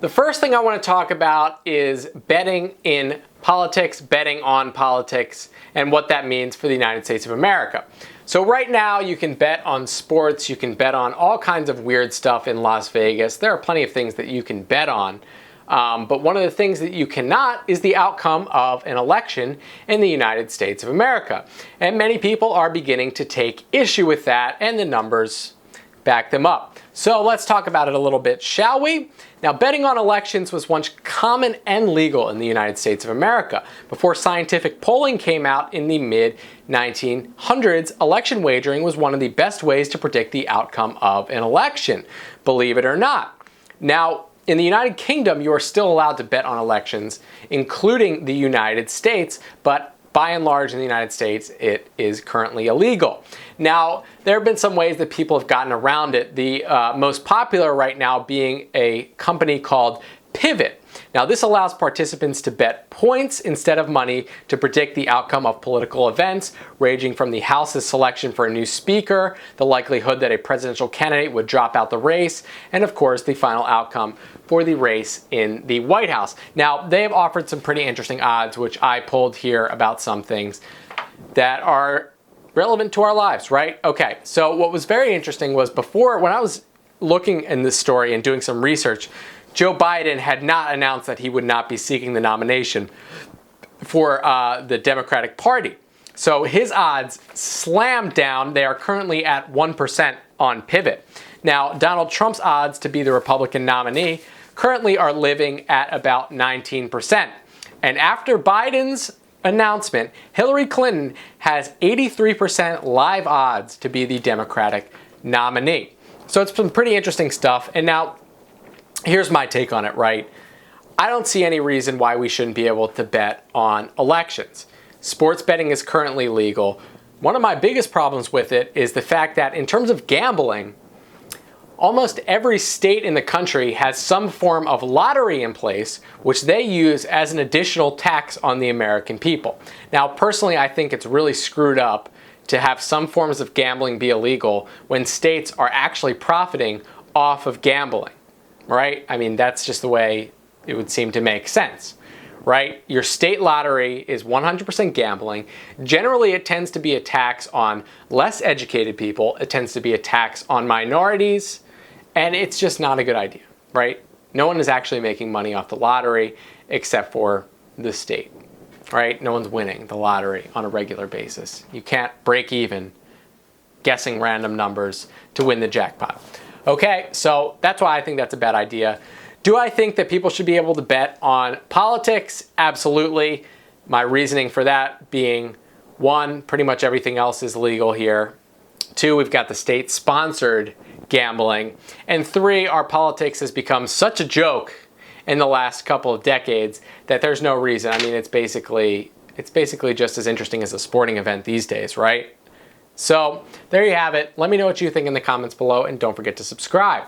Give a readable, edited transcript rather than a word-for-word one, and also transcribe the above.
The first thing I want to talk about is betting in politics, betting on politics, and what that means for the United States of America. So right now you can bet on sports, you can bet on all kinds of weird stuff in Las Vegas. There are plenty of things that you can bet on. But one of the things that you cannot is the outcome of an election in the United States of America. And many people are beginning to take issue with that, and the numbers back them up. So let's talk about it a little bit, shall we? Now, betting on elections was once common and legal in the United States of America. Before scientific polling came out in the mid-1900s, election wagering was one of the best ways to predict the outcome of an election, believe it or not. Now, in the United Kingdom, you are still allowed to bet on elections, including the United States, but by and large in the United States, it is currently illegal. Now, there have been some ways that people have gotten around it. The most popular right now being a company called Pivot. Now, this allows participants to bet points instead of money to predict the outcome of political events, ranging from the House's selection for a new speaker, the likelihood that a presidential candidate would drop out the race, and of course, the final outcome for the race in the White House. Now, they have offered some pretty interesting odds, which I pulled here about some things that are relevant to our lives, right? Okay, so what was very interesting was before, when I was looking in this story and doing some research, Joe Biden had not announced that he would not be seeking the nomination for the Democratic Party. So his odds slammed down. They are currently at 1% on Pivot. Now, Donald Trump's odds to be the Republican nominee currently are living at about 19%. And after Biden's announcement, Hillary Clinton has 83% live odds to be the Democratic nominee. So it's some pretty interesting stuff. And now, here's my take on it, right? I don't see any reason why we shouldn't be able to bet on elections. Sports betting is currently legal. One of my biggest problems with it is the fact that in terms of gambling, almost every state in the country has some form of lottery in place, which they use as an additional tax on the American people. Now, personally, I think it's really screwed up to have some forms of gambling be illegal when states are actually profiting off of gambling. Right? I mean, that's just the way it would seem to make sense, right? Your state lottery is 100% gambling. Generally, it tends to be a tax on less educated people. It tends to be a tax on minorities, and it's just not a good idea, right? No one is actually making money off the lottery except for the state, right? No one's winning the lottery on a regular basis. You can't break even guessing random numbers to win the jackpot. Okay, so that's why I think that's a bad idea. Do I think that people should be able to bet on politics? Absolutely. My reasoning for that being, one, pretty much everything else is legal here. Two, we've got the state-sponsored gambling. And three, our politics has become such a joke in the last couple of decades that there's no reason. I mean, it's basically just as interesting as a sporting event these days, right? So there you have it. Let me know what you think in the comments below, and don't forget to subscribe.